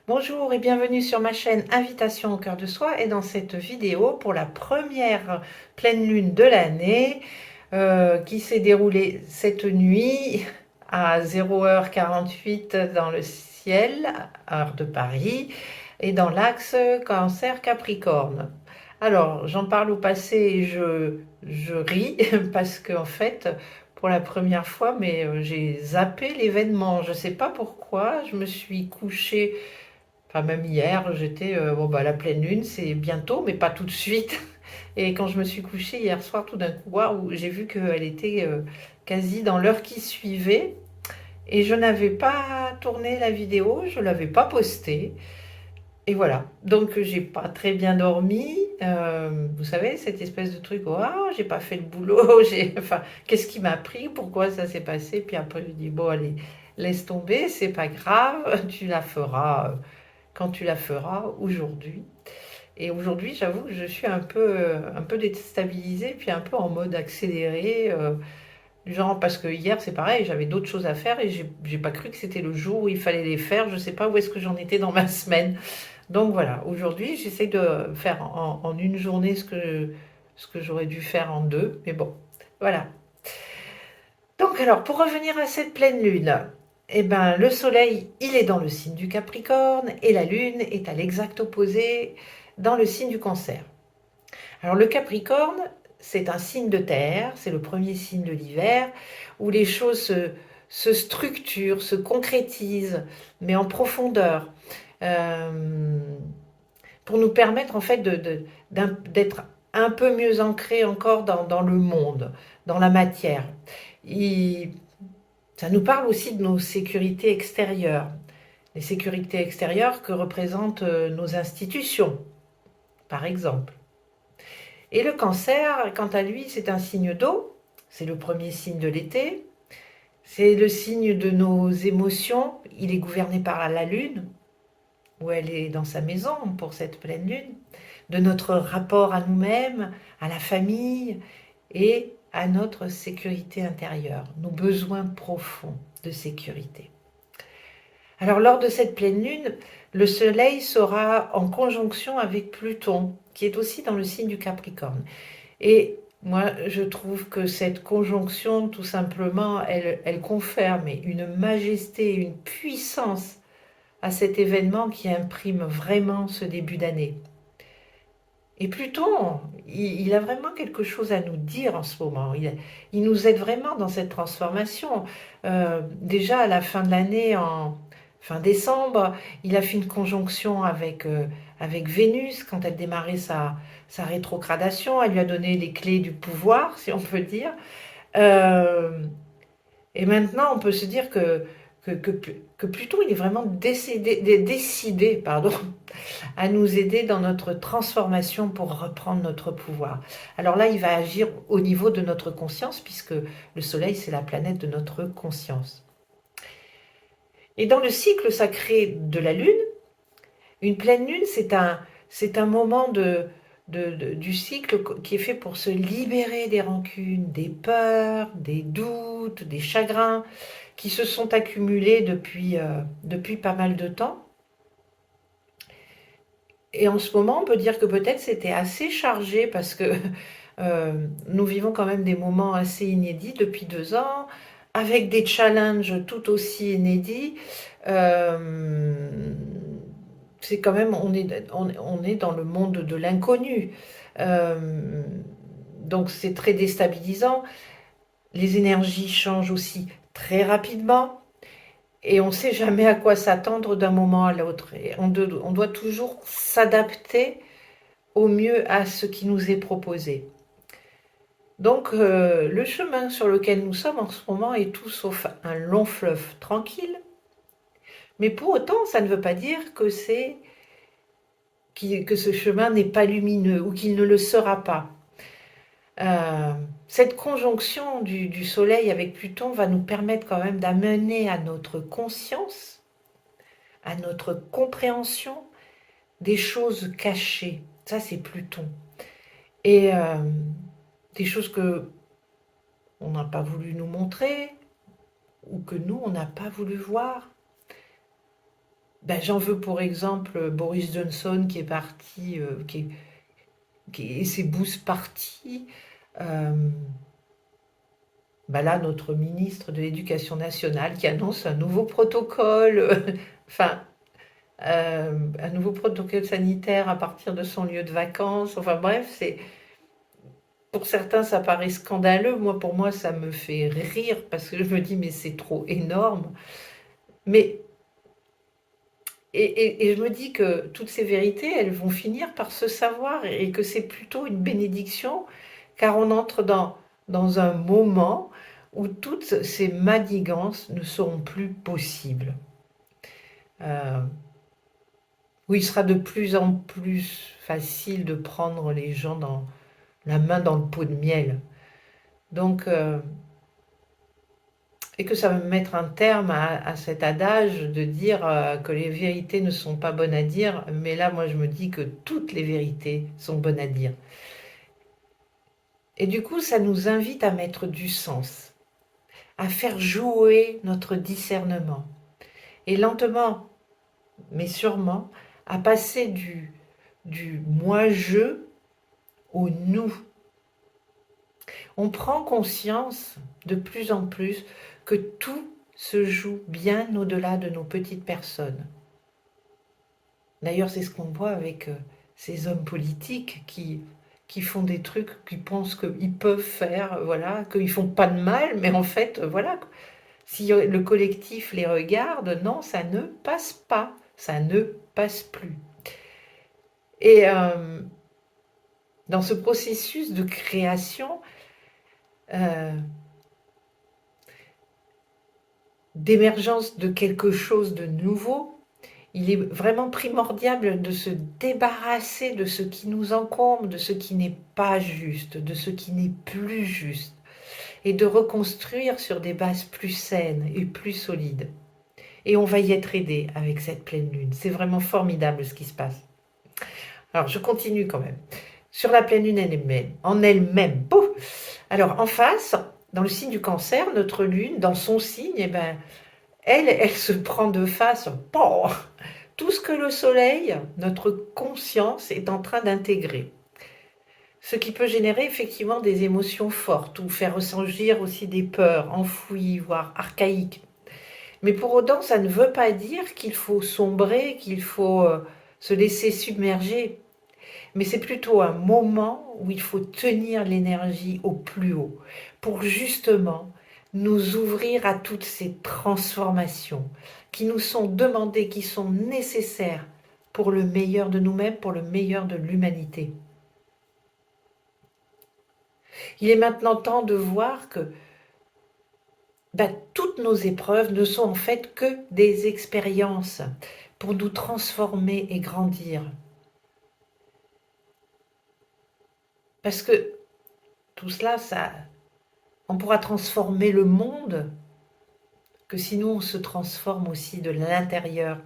Bonjour et bienvenue sur ma chaîne Invitation au cœur de soi et dans cette vidéo pour la première pleine lune de l'année qui s'est déroulée cette nuit à 0h48 dans le ciel, heure de Paris, et dans l'axe Cancer-Capricorne. Alors j'en parle au passé et je ris parce qu'en fait pour la première fois j'ai zappé l'événement. Je ne sais pas pourquoi, je me suis couchée. Enfin, même hier, j'étais, bon, bah, la pleine lune, c'est bientôt, mais pas tout de suite. Et quand je me suis couchée hier soir, tout d'un coup, waouh, j'ai vu qu'elle était quasi dans l'heure qui suivait. Et je n'avais pas tourné la vidéo, je ne l'avais pas postée. Et voilà. Donc, j'ai pas très bien dormi. Vous savez, cette espèce de truc, waouh, j'ai pas fait le boulot. Enfin, qu'est-ce qui m'a pris? Pourquoi ça s'est passé? Puis après, je dis, bon, allez, laisse tomber, c'est pas grave, tu la feras quand tu la feras aujourd'hui. Et aujourd'hui, j'avoue que je suis un peu déstabilisée, puis un peu en mode accéléré, du genre parce que hier c'est pareil, j'avais d'autres choses à faire et j'ai pas cru que c'était le jour où il fallait les faire. Je sais pas où est-ce que j'en étais dans ma semaine. Donc voilà, aujourd'hui j'essaie de faire en une journée ce que j'aurais dû faire en deux, mais bon, voilà. Donc alors, pour revenir à cette pleine lune, eh ben, le soleil, il est dans le signe du Capricorne et la lune est à l'exact opposé dans le signe du Cancer. Alors le Capricorne, c'est un signe de terre, c'est le premier signe de l'hiver, où les choses se structurent, se concrétisent, mais en profondeur, euh, pour nous permettre en fait d'être un peu mieux ancrés encore dans le monde, dans la matière. Il, Ça nous parle aussi de nos sécurités extérieures, les sécurités extérieures que représentent nos institutions, par exemple. Et le cancer, quant à lui, c'est un signe d'eau, c'est le premier signe de l'été, c'est le signe de nos émotions, il est gouverné par la lune, où elle est dans sa maison pour cette pleine lune, de notre rapport à nous-mêmes, à la famille et à notre sécurité intérieure, nos besoins profonds de sécurité. Alors lors de cette pleine lune, le Soleil sera en conjonction avec Pluton, qui est aussi dans le signe du Capricorne. Et moi, je trouve que cette conjonction, tout simplement, elle confère une majesté, une puissance à cet événement qui imprime vraiment ce début d'année. Et Pluton, il a vraiment quelque chose à nous dire en ce moment. Il nous aide vraiment dans cette transformation. Déjà à la fin de l'année, en fin décembre, il a fait une conjonction avec Vénus quand elle démarrait sa rétrogradation. Elle lui a donné les clés du pouvoir, si on peut dire. Euh, et maintenant, on peut se dire que Pluton, il est vraiment décidé, pardon, à nous aider dans notre transformation pour reprendre notre pouvoir. Alors là, il va agir au niveau de notre conscience, puisque le Soleil, c'est la planète de notre conscience. Et dans le cycle sacré de la Lune, une pleine Lune, c'est un moment du cycle qui est fait pour se libérer des rancunes, des peurs, des doutes, des chagrins qui se sont accumulés depuis pas mal de temps. Et en ce moment, on peut dire que peut-être c'était assez chargé parce que nous vivons quand même des moments assez inédits depuis 2 ans, avec des challenges tout aussi inédits. Euh, c'est quand même, on est dans le monde de l'inconnu. Euh, donc c'est très déstabilisant. Les énergies changent aussi très rapidement. Et on ne sait jamais à quoi s'attendre d'un moment à l'autre. Et on doit toujours s'adapter au mieux à ce qui nous est proposé. Donc le chemin sur lequel nous sommes en ce moment est tout sauf un long fleuve tranquille, mais pour autant ça ne veut pas dire que ce chemin n'est pas lumineux ou qu'il ne le sera pas. Euh, cette conjonction du Soleil avec Pluton va nous permettre quand même d'amener à notre conscience, à notre compréhension des choses cachées. Ça c'est Pluton. Et des choses que on n'a pas voulu nous montrer ou que nous, on n'a pas voulu voir. Ben, j'en veux pour exemple Boris Johnson qui est parti, et ses bousses partis. Euh, ben là, notre ministre de l'Éducation nationale qui annonce un nouveau protocole, enfin, un nouveau protocole sanitaire à partir de son lieu de vacances. Enfin bref, pour certains, ça paraît scandaleux. Moi, pour moi, ça me fait rire parce que je me dis, mais c'est trop énorme. Mais et je me dis que toutes ces vérités, elles vont finir par se savoir et que c'est plutôt une bénédiction, car on entre dans un moment où toutes ces manigances ne seront plus possibles. Euh, où il sera de plus en plus facile de prendre les gens dans la main dans le pot de miel. Donc, et que ça va mettre un terme à cet adage de dire que les vérités ne sont pas bonnes à dire, mais là, moi, je me dis que toutes les vérités sont bonnes à dire. Et du coup, ça nous invite à mettre du sens, à faire jouer notre discernement. Et lentement, mais sûrement, à passer du moi-je au nous. On prend conscience de plus en plus que tout se joue bien au-delà de nos petites personnes. D'ailleurs, c'est ce qu'on voit avec ces hommes politiques qui font des trucs, qui pensent qu'ils peuvent faire, voilà, qu'ils font pas de mal, mais en fait, voilà, si le collectif les regarde, non, ça ne passe pas, ça ne passe plus. Et dans ce processus de création, euh, d'émergence de quelque chose de nouveau, il est vraiment primordial de se débarrasser de ce qui nous encombre, de ce qui n'est pas juste, de ce qui n'est plus juste, et de reconstruire sur des bases plus saines et plus solides. Et on va y être aidé avec cette pleine lune. C'est vraiment formidable ce qui se passe. Alors, je continue quand même. Sur la pleine lune en elle-même, alors en face, dans le signe du Cancer, notre lune, dans son signe, eh ben, elle se prend de face, tout ce que le soleil, notre conscience, est en train d'intégrer. Ce qui peut générer effectivement des émotions fortes ou faire ressurgir aussi des peurs enfouies, voire archaïques. Mais pour autant, ça ne veut pas dire qu'il faut sombrer, qu'il faut se laisser submerger. Mais c'est plutôt un moment où il faut tenir l'énergie au plus haut pour justement nous ouvrir à toutes ces transformations qui nous sont demandées, qui sont nécessaires pour le meilleur de nous-mêmes, pour le meilleur de l'humanité. Il est maintenant temps de voir que toutes nos épreuves ne sont en fait que des expériences pour nous transformer et grandir. Parce que tout cela, on pourra transformer le monde que sinon on se transforme aussi de l'intérieur.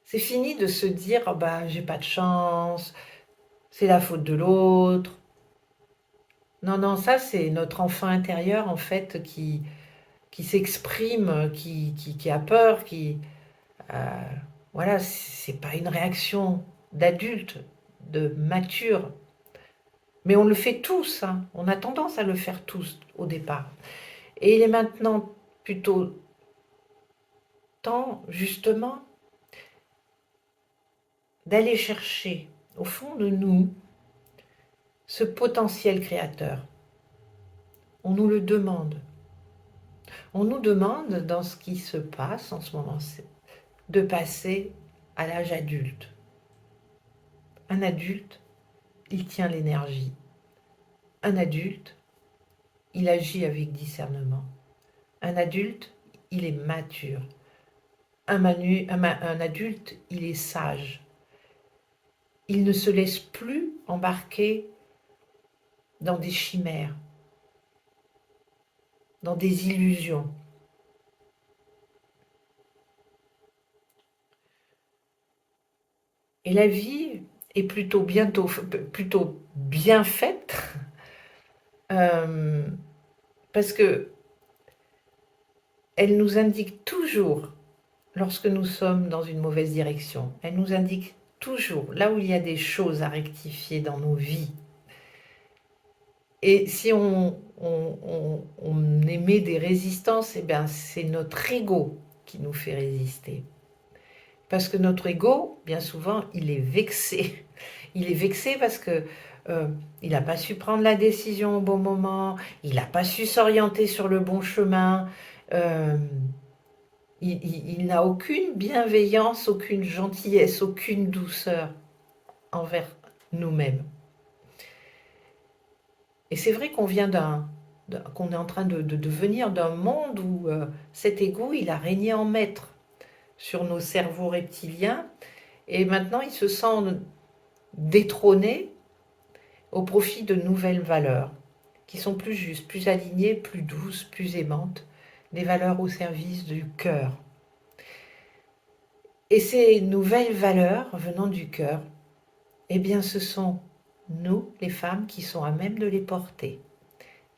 C'est fini de se dire oh j'ai pas de chance, c'est la faute de l'autre. Non, non, ça c'est notre enfant intérieur en fait qui s'exprime, qui a peur, euh, voilà, c'est pas une réaction d'adulte, de mature. Mais on le fait tous, hein. On a tendance à le faire tous au départ. Et il est maintenant plutôt temps, justement, d'aller chercher au fond de nous ce potentiel créateur. On nous le demande. On nous demande, dans ce qui se passe en ce moment, de passer à l'âge adulte. Un adulte, il tient l'énergie. Un adulte, il agit avec discernement. Un adulte, il est mature. Un adulte, il est sage. Il ne se laisse plus embarquer dans des chimères, dans des illusions. Et la vie est plutôt bien faite, parce que elle nous indique toujours, lorsque nous sommes dans une mauvaise direction, elle nous indique toujours là où il y a des choses à rectifier dans nos vies. Et si on émet des résistances, eh bien, c'est notre ego qui nous fait résister. Parce que notre ego, bien souvent, il est vexé. Il est vexé parce que il n'a pas su prendre la décision au bon moment, il n'a pas su s'orienter sur le bon chemin, euh, il n'a aucune bienveillance, aucune gentillesse, aucune douceur envers nous-mêmes. Et c'est vrai qu'on vient qu'on est en train de venir d'un monde où cet ego, il a régné en maître sur nos cerveaux reptiliens, et maintenant il se sent détrôné au profit de nouvelles valeurs qui sont plus justes, plus alignées, plus douces, plus aimantes, des valeurs au service du cœur. Et ces nouvelles valeurs venant du cœur, eh bien ce sont nous, les femmes, qui sont à même de les porter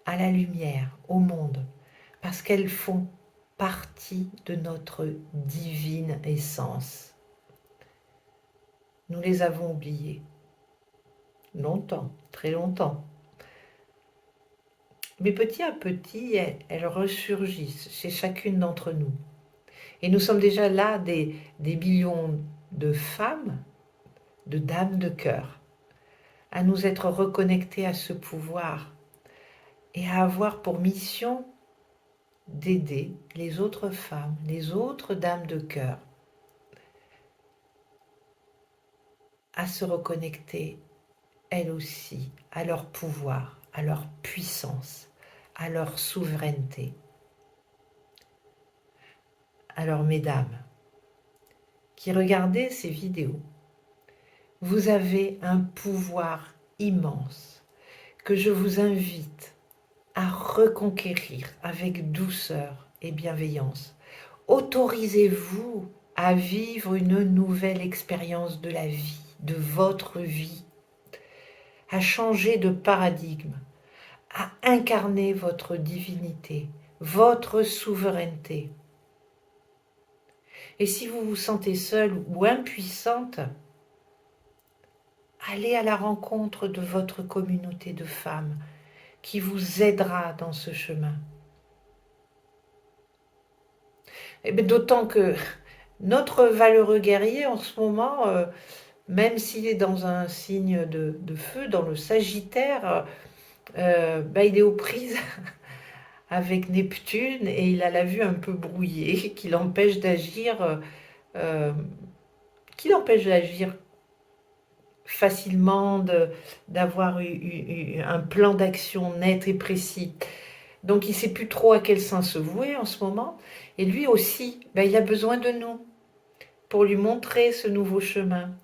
à la lumière, au monde, parce qu'elles font partie de notre divine essence. Nous les avons oubliées. Longtemps, très longtemps. Mais petit à petit, elles ressurgissent chez chacune d'entre nous. Et nous sommes déjà là des millions de femmes, de dames de cœur, à nous être reconnectées à ce pouvoir et à avoir pour mission d'aider les autres femmes, les autres dames de cœur à se reconnecter, elles aussi, à leur pouvoir, à leur puissance, à leur souveraineté. Alors, mesdames, qui regardez ces vidéos, vous avez un pouvoir immense que je vous invite à reconquérir avec douceur et bienveillance. Autorisez-vous à vivre une nouvelle expérience de la vie, de votre vie, à changer de paradigme, à incarner votre divinité, votre souveraineté. Et si vous vous sentez seule ou impuissante, allez à la rencontre de votre communauté de femmes qui vous aidera dans ce chemin. Et d'autant que notre valeureux guerrier en ce moment, même s'il est dans un signe de feu, dans le Sagittaire, il est aux prises avec Neptune et il a la vue un peu brouillée qui l'empêche d'agir facilement, d'avoir un plan d'action net et précis. Donc il ne sait plus trop à quel sens se vouer en ce moment. Et lui aussi, il a besoin de nous pour lui montrer ce nouveau chemin,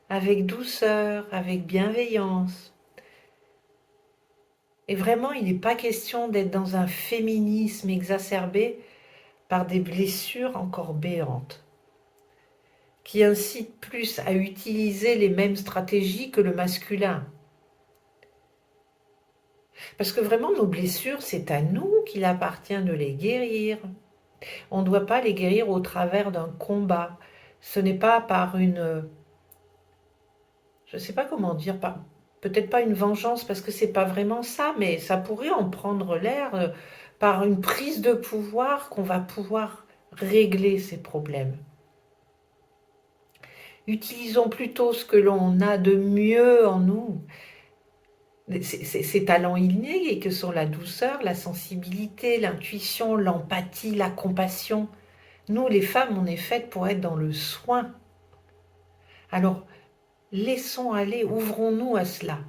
avec douceur, avec bienveillance. Et vraiment, il n'est pas question d'être dans un féminisme exacerbé par des blessures encore béantes, qui incitent plus à utiliser les mêmes stratégies que le masculin. Parce que vraiment, nos blessures, c'est à nous qu'il appartient de les guérir. On ne doit pas les guérir au travers d'un combat. Ce n'est pas par une... Je ne sais pas comment dire, peut-être pas une vengeance, parce que c'est pas vraiment ça, mais ça pourrait en prendre l'air par une prise de pouvoir qu'on va pouvoir régler ces problèmes. Utilisons plutôt ce que l'on a de mieux en nous, ces talents innés que sont la douceur, la sensibilité, l'intuition, l'empathie, la compassion. Nous, les femmes, on est faites pour être dans le soin. Alors, laissons aller, ouvrons-nous à cela.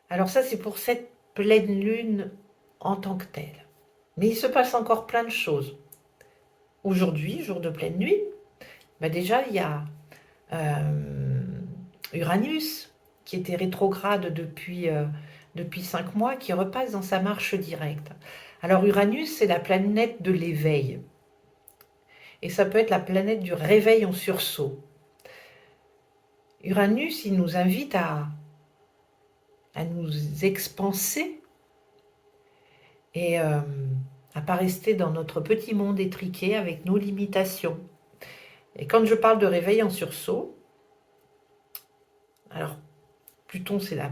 Alors ça, c'est pour cette pleine lune en tant que telle. Mais il se passe encore plein de choses. Aujourd'hui, jour de pleine nuit, déjà, il y a Uranus, qui était rétrograde depuis 5 mois, qui repasse dans sa marche directe. Alors Uranus, c'est la planète de l'éveil. Et ça peut être la planète du réveil en sursaut. Uranus, il nous invite à nous expanser et à pas rester dans notre petit monde étriqué avec nos limitations. Et quand je parle de réveil en sursaut, alors Pluton c'est la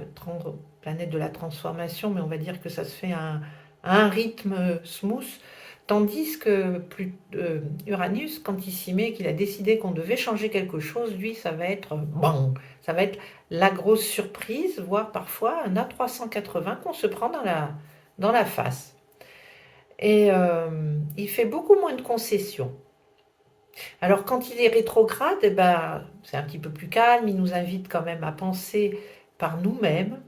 planète de la transformation, mais on va dire que ça se fait à un rythme smooth, tandis que Uranus, quand il s'y met, qu'il a décidé qu'on devait changer quelque chose, lui ça va être bon, ça va être la grosse surprise, voire parfois un A380 qu'on se prend dans la face. Et il fait beaucoup moins de concessions. Alors quand il est rétrograde, eh ben, c'est un petit peu plus calme, il nous invite quand même à penser par nous-mêmes,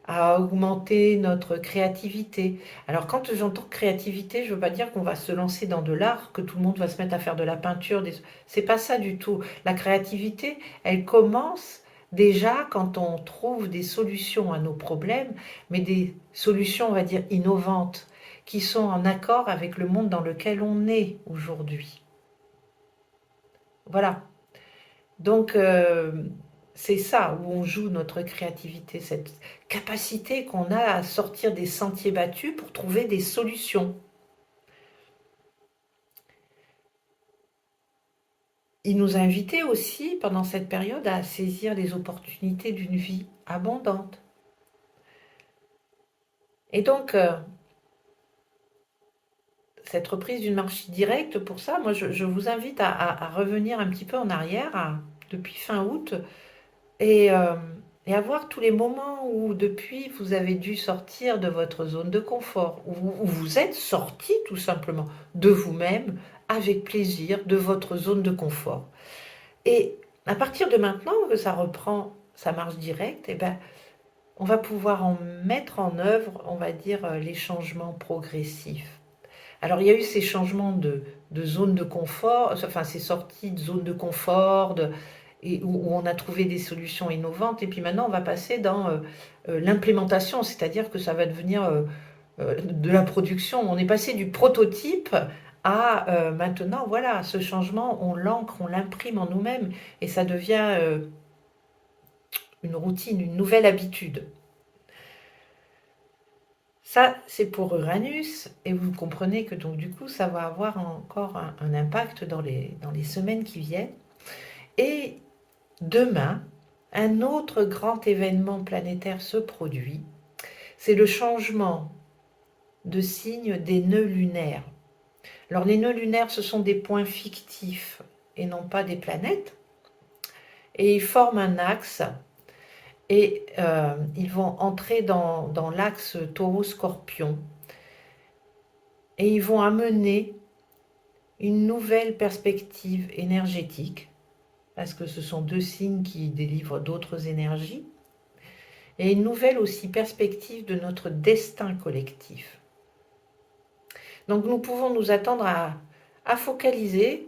à augmenter notre créativité. Alors quand j'entends créativité, je ne veux pas dire qu'on va se lancer dans de l'art, que tout le monde va se mettre à faire de la peinture, c'est pas ça du tout. La créativité, elle commence déjà quand on trouve des solutions à nos problèmes, mais des solutions, on va dire, innovantes, qui sont en accord avec le monde dans lequel on est aujourd'hui. Voilà. Donc, c'est ça où on joue notre créativité, cette capacité qu'on a à sortir des sentiers battus pour trouver des solutions. Il nous a invités aussi, pendant cette période, à saisir les opportunités d'une vie abondante. Et donc, cette reprise d'une marche directe, pour ça, moi, je vous invite à revenir un petit peu en arrière, depuis fin août, et, euh, et à voir tous les moments où, depuis, vous avez dû sortir de votre zone de confort, où vous êtes sorti tout simplement de vous-même, avec plaisir, de votre zone de confort. Et à partir de maintenant que ça reprend sa marche directe, eh ben, on va pouvoir en mettre en œuvre, on va dire, les changements progressifs. Alors, il y a eu ces changements de zone de confort, enfin, ces sorties de zone de confort, et où on a trouvé des solutions innovantes. Et puis maintenant, on va passer dans l'implémentation, c'est-à-dire que ça va devenir de la production. On est passé du prototype à maintenant, voilà, ce changement, on l'ancre, on l'imprime en nous-mêmes, et ça devient une routine, une nouvelle habitude. Ça, c'est pour Uranus, et vous comprenez que donc du coup, ça va avoir encore un impact dans les semaines qui viennent. Et demain, un autre grand événement planétaire se produit, c'est le changement de signe des nœuds lunaires. Alors les nœuds lunaires, ce sont des points fictifs et non pas des planètes, et ils forment un axe, et ils vont entrer dans l'axe taureau-scorpion, et ils vont amener une nouvelle perspective énergétique, parce que ce sont deux signes qui délivrent d'autres énergies, et une nouvelle aussi perspective de notre destin collectif. Donc nous pouvons nous attendre à focaliser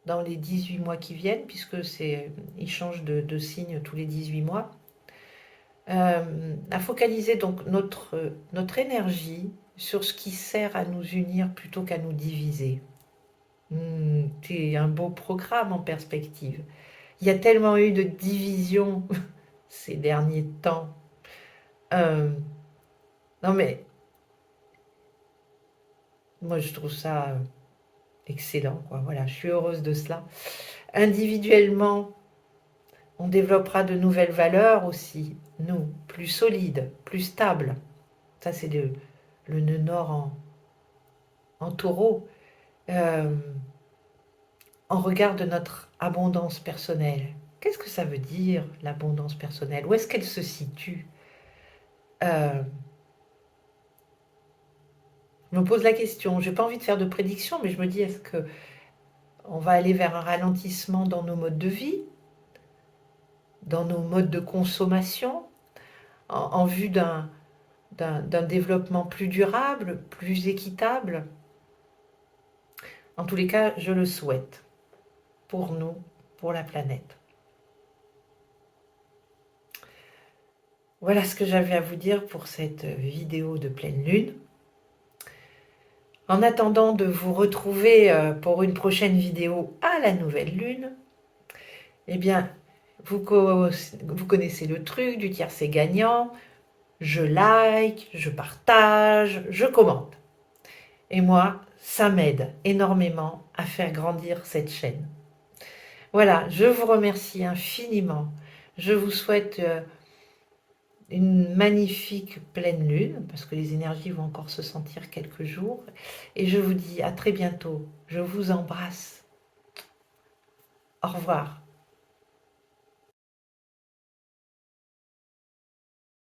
dans les 18 mois qui viennent, puisque ils changent de signe tous les 18 mois, à focaliser donc notre énergie sur ce qui sert à nous unir plutôt qu'à nous diviser. C'est un beau programme en perspective. Il y a tellement eu de divisions ces derniers temps. Non mais, moi je trouve ça excellent, quoi. Voilà, je suis heureuse de cela. Individuellement, on développera de nouvelles valeurs aussi, nous, plus solides, plus stables. Ça, c'est le nœud nord en taureau. Euh, en regard de notre abondance personnelle. Qu'est-ce que ça veut dire, l'abondance personnelle? Où est-ce qu'elle se situe? euh, Je me pose la question. Je n'ai pas envie de faire de prédiction, mais je me dis, est-ce que on va aller vers un ralentissement dans nos modes de vie, dans nos modes de consommation, en vue d'un développement plus durable, plus équitable? En tous les cas, je le souhaite pour nous, pour la planète. Voilà ce que j'avais à vous dire pour cette vidéo de pleine lune. En attendant de vous retrouver pour une prochaine vidéo à la nouvelle lune, eh bien, vous connaissez le truc du tiercé gagnant. je like, je partage, je commente. Et moi, ça m'aide énormément à faire grandir cette chaîne. Voilà, je vous remercie infiniment. Je vous souhaite une magnifique pleine lune, parce que les énergies vont encore se sentir quelques jours. Et je vous dis à très bientôt. Je vous embrasse. Au revoir.